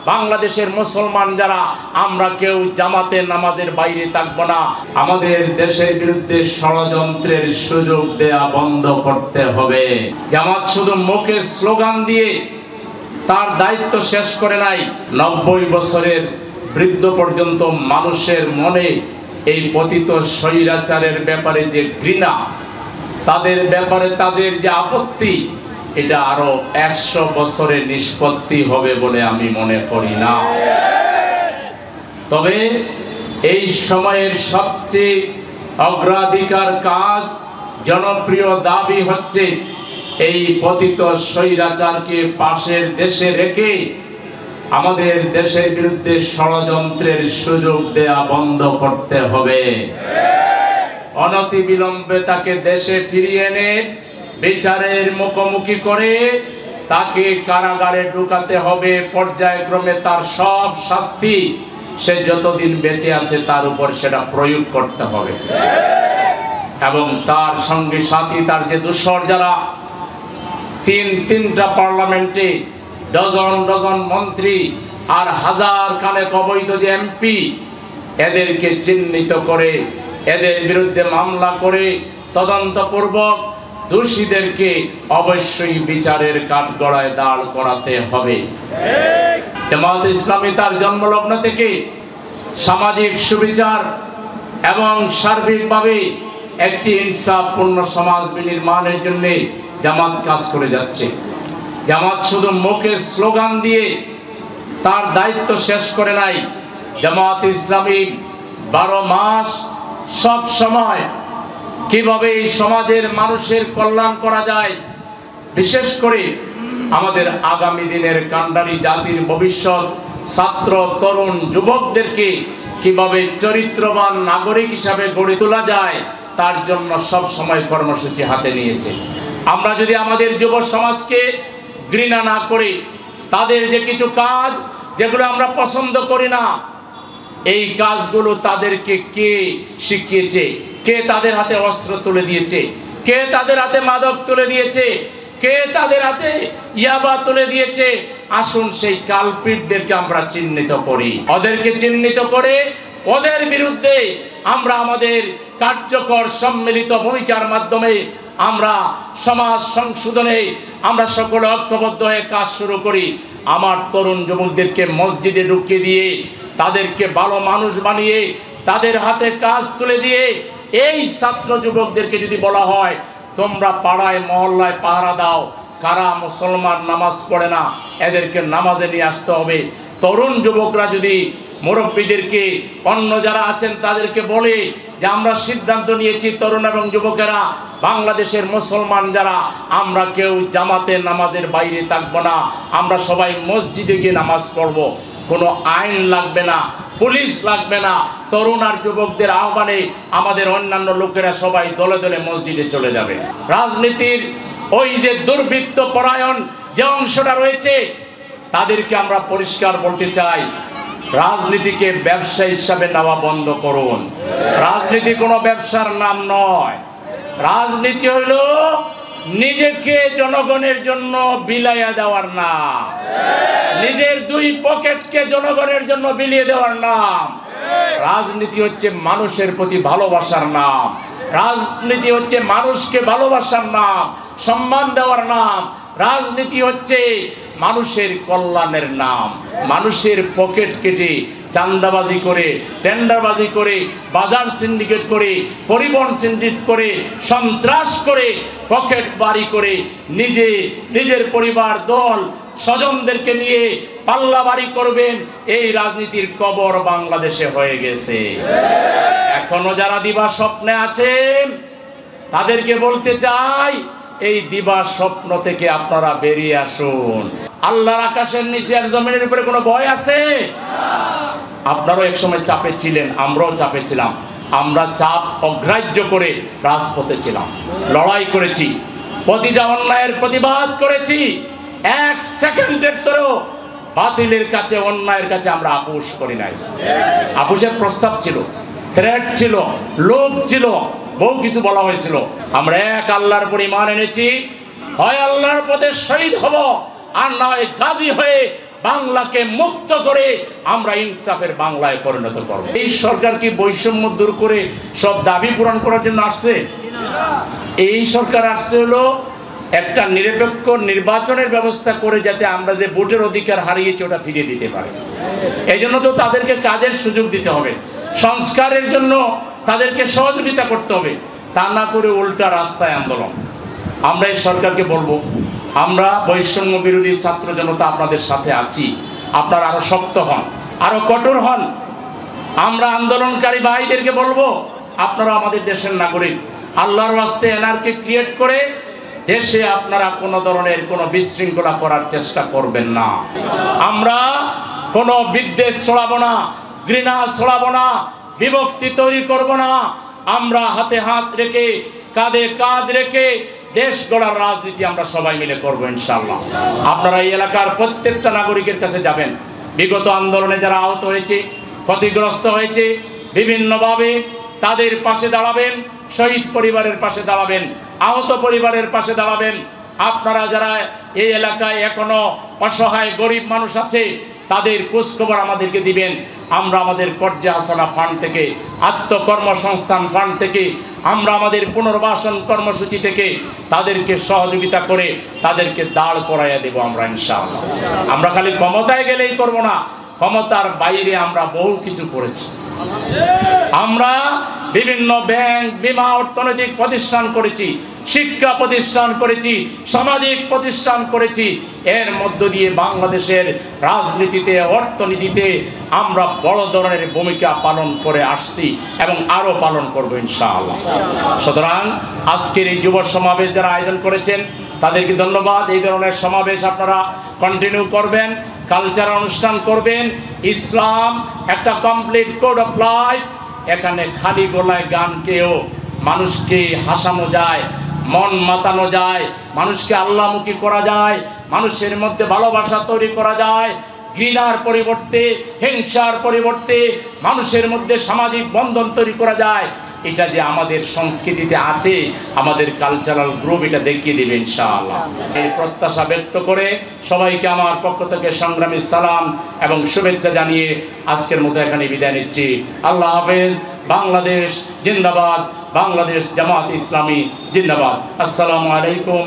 বাংলাদেশের মুসলমান যারা আমরা কেউ জামাতে নামাজের বাইরে থাকবো না। আমাদের দেশের বিরুদ্ধে ষড়যন্ত্রের সুযোগ দেয়া বন্ধ করতে হবে। জামাত শুধু মুখে স্লোগান দিয়ে তার দায়িত্ব শেষ করে নাই। 90 বছরের বৃদ্ধ পর্যন্ত মানুষের মনে এই পতিত স্বৈরাচারের ব্যাপারে যে ঘৃণা, তাদের ব্যাপারে তাদের যে আপত্তি, এটা আরো 100 বছরে নিষ্পত্তি হবে বলে আমি মনে করি না। তবে এই সময়ের সবচেয়ে অগ্রাধিকার কাজ, জনপ্রিয় দাবি হচ্ছে এই পতিত স্বৈরাচারকে পাশের দেশে রেখে আমাদের দেশের বিরুদ্ধে ষড়যন্ত্রের সুযোগ দেয়া বন্ধ করতে হবে। অনতিবিলম্বে তাকে দেশে ফিরিয়ে এনে বিচারের মুখোমুখি করে তাকে কারাগারে ঢুকাতে হবে। পর্যায়ক্রমে তার সব শাস্তি সে যতদিন বেঁচে আছে তার উপর সেটা প্রয়োগ করতে হবে। এবং তার সঙ্গে সাথী তার যে দূষর যারা তিনটা পার্লামেন্টে ডজন ডজন মন্ত্রী আর হাজার খানেক অবৈধ যে এমপি, এদেরকে চিহ্নিত করে এদের বিরুদ্ধে মামলা করে তদন্তপূর্বক দোষীদেরকে অবশ্যই বিচারের কাঠগড়ায় দাঁড় করাতে হবে। জামাত ইসলামী তার জন্মলগ্ন থেকে সামাজিক সুবিচার এবং সার্বিকভাবে একটি ইনসাফপূর্ণ সমাজ বিনির্মাণের জন্য জামাত কাজ করে যাচ্ছে। জামাত শুধু মুখে স্লোগান দিয়ে তার দায়িত্ব শেষ করে নাই। জামাত ইসলামী 12 মাস সব সময় কিভাবে এই সমাজের মানুষের কল্যাণ করা যায়, বিশেষ করে আমাদের আগামী দিনের কান্ডারি জাতির ভবিষ্যৎ ছাত্র তরুণ যুবকদেরকে কিভাবে চরিত্রবান নাগরিক হিসাবে গড়ে তোলা যায়, তার জন্য সব সময় কর্মসূচি হাতে নিয়েছে। আমরা যদি আমাদের যুব সমাজকে ঘৃণা না করি, তাদের যে কিছু কাজ যেগুলো আমরা পছন্দ করি না, এই কাজগুলো তাদেরকে কে শিখিয়েছে, কে তাদের হাতে অস্ত্র তুলে দিয়েছে, কে তাদের হাতে মাদক তুলে দিয়েছে, কে তাদের হাতে ইয়াবা তুলে দিয়েছে, আসুন সেই কালপিটদেরকে আমরা চিহ্নিত করি। ওদেরকে চিহ্নিত করে ওদের বিরুদ্ধে আমরা আমাদের কার্যকর সম্মিলিত ভূমিকার মাধ্যমে আমরা সমাজ সংশোধনে আমরা সকলে ঐক্যবদ্ধ হয়ে কাজ শুরু করি। আমার তরুণ যুবকদেরকে মসজিদে ঢুকিয়ে দিয়ে তাদেরকে ভালো মানুষ বানিয়ে তাদের হাতে কাজ তুলে দিয়ে এই ছাত্র যুবকদেরকে যদি বলা হয় তোমরা পাড়ায় মহল্লায় পাহারা দাও, কারা মুসলমান নামাজ পড়ে না এদেরকে নামাজে নিয়ে আসতে হবে। তরুণ যুবকরা যদি মুরব্বীদেরকে অন্য যারা আছেন তাদেরকে বলে যে আমরা সিদ্ধান্ত নিয়েছি তরুণ এবং যুবকেরা বাংলাদেশের মুসলমান যারা আমরা কেউ জামাতে নামাজের বাইরে থাকবো না, আমরা সবাই মসজিদে গিয়ে নামাজ পড়বো, কোনো আইন লাগবে না, পুলিশ লাগবে না। তরুণ আর যুবকদের আহ্বানে আমাদের অন্যান্য লোকেরা সবাই দলে দলে মসজিদে চলে যাবে। রাজনীতির ওই যে দুর্বৃত্ত পরায়ণ যে অংশটা রয়েছে তাদেরকে আমরা পরিষ্কার বলতে চাই, রাজনীতিকে ব্যবসা হিসাবে নেওয়া বন্ধ করুন। রাজনীতি কোনো ব্যবসার নাম নয়। রাজনীতি হইল নিজেকে জনগণের জন্য বিলাইয়া দেওয়ার নাম, নিজের 2 পকেটকে জনগণের জন্য বিলিয়ে দেওয়ার নাম। রাজনীতি হচ্ছে মানুষের প্রতি ভালোবাসার নাম। রাজনীতি হচ্ছে মানুষকে ভালোবাসার নাম, সম্মান দেওয়ার নাম। রাজনীতি হচ্ছে মানুষের কল্যাণের নাম। মানুষের পকেট কেটে চাঁদাবাজি করে, টেন্ডারবাজি করে, বাজার সিন্ডিকেট করে, পরিবহন সিন্ডিকেট করে, সন্ত্রাস করে, পকেট বাড়ি করে নিজের পরিবার দল স্বজনদেরকে নিয়ে পাল্লা বাড়ি করবেন, এই রাজনীতির কবর বাংলাদেশে হয়ে গেছে। এখনো যারা দিবা স্বপ্নে আছেন তাদেরকে বলতে চাই, এই দিবা স্বপ্ন থেকে আপনারা বেরিয়ে আসুন। আল্লাহর আকাশের নিচে আর জমিনের উপরে কোনো ভয় আছে? আপনারাও একসময় চাপে ছিলেন, আমরাও চাপে ছিলাম। আমরা চাপ অগ্রাহ্য করে রাজপথে ছিলাম, লড়াই করেছি, প্রতিটা অন্যায়ের প্রতিবাদ করেছি। 1 সেকেন্ডের তরেও বাতিলের কাছে, অন্যায়ের কাছে আমরা আপোষ করি নাই। আপোষের প্রস্তাব ছিল, থ্রেট ছিল, লোভ ছিল, বহু কিছু বলা হয়েছিল। আমরা এক আল্লাহর উপর ঈমান এনেছি, হয় আল্লাহর পথে শহীদ হব আর না হয় গাজী হয়ে বাংলাকে মুক্ত করে আমরা ইনসাফের বাংলায় পরিণত করব। এই সরকার কি বৈষম্য দূর করে সব দাবি পূরণ করার জন্য আসছে? এই সরকার আসছে হলো একটা নিরপেক্ষ নির্বাচনের ব্যবস্থা করে যাতে আমরা যে ভোটের অধিকার হারিয়েছি ওটা ফিরিয়ে দিতে পারি। এই জন্য তো তাদেরকে কাজের সুযোগ দিতে হবে, সংস্কারের জন্য তাদেরকে সহযোগিতা করতে হবে, তা না করে উল্টা রাস্তায় আন্দোলন। আমরা এই সরকারকে বলবো, আমরা বৈষম্য বিরোধী ছাত্র জনতা আপনাদের সাথে আছি, আপনারা আরো শক্ত হন, আরো কঠোর হন। আমরা আন্দোলনকারী ভাইদেরকে বলবো, আপনারা আমাদের দেশের নাগরিক, আল্লাহর ওয়াস্তে এনআরকে ক্রিয়েট করে দেশে আপনারা কোনো ধরনের কোনো বিশৃঙ্খলা করার চেষ্টা করবেন না। আমরা কোনো বিদ্বেষ ছড়াবো না, ঘৃণা ছড়াবো না, বিভক্তি তৈরি করব না। আমরা হাতে হাত রেখে কাঁধে কাঁধ রেখে দেশ গড়ার রাজনীতি আমরা সবাই মিলে করবো ইনশাআল্লাহ। আপনারা এই এলাকার প্রত্যেকটা নাগরিকের কাছে যাবেন, বিগত আন্দোলনে যারা আহত হয়েছে, ক্ষতিগ্রস্ত হয়েছে, বিভিন্নভাবে তাদের পাশে দাঁড়াবেন, শহীদ পরিবারের পাশে দাঁড়াবেন, আহত পরিবারের পাশে দাঁড়াবেন। আপনারা যারা এই এলাকায় এখনো অসহায় গরিব মানুষ আছে তাদের খোঁজখবর আমাদেরকে দিবেন। আমরা আমাদের কর্জা হাসানা ফান্ড থেকে, আত্মকর্মসংস্থান ফান্ড থেকে, আমরা আমাদের পুনর্বাসন কর্মসূচি থেকে তাদেরকে সহযোগিতা করে তাদেরকে দাঁড় করাইয়া দেব আমরা ইনশাআল্লাহ। আমরা খালি ক্ষমতায় গেলেই করব না, ক্ষমতার বাইরে আমরা বহু কিছু করেছি। আমরা বিভিন্ন ব্যাংক, বীমা, অর্থনৈতিক প্রতিষ্ঠান করেছি, শিক্ষা প্রতিষ্ঠান করেছি, সামাজিক প্রতিষ্ঠান করেছি। এর মধ্য দিয়ে বাংলাদেশের রাজনীতিতে, অর্থনীতিতে আমরা বড় ধরনের ভূমিকা পালন করে আসছি এবং আরো পালন করব ইনশাআল্লাহ। সুতরাং আজকের এই যুব সমাবেশ যারা আয়োজন করেছেন তাদেরকে ধন্যবাদ। এই ধরনের সমাবেশ আপনারা কন্টিনিউ করবেন, কালচার অনুষ্ঠান করবেন। ইসলাম একটা কমপ্লিট কোড অফ লাইফ। এখানে খালি গলায় গান গেয়েও মানুষকে হাসানো যায়, মন মাতানো যায়, মানুষকে আল্লাহমুখী করা যায়, মানুষের মধ্যে ভালোবাসা তৈরি করা যায়। ঘৃণার পরিবর্তে, হিংসার পরিবর্তে মানুষের মধ্যে সামাজিক বন্ধন তৈরি করা যায়। এটা যে আমাদের সংস্কৃতিতে আছে, আমাদের কালচারাল গ্রুপ এটা দেখিয়ে দেবে ইনশাআল্লাহ। এই প্রত্যাশা ব্যক্ত করে সবাইকে আমার পক্ষ থেকে সংগ্রামী সালাম এবং শুভেচ্ছা জানিয়ে আজকের মতো এখানে বিদায় নিচ্ছি। আল্লাহ হাফেজ। বাংলাদেশ জিন্দাবাদ, বাংলাদেশ জামাত ইসলামী জিন্দাবাদ। আসসালামু আলাইকুম।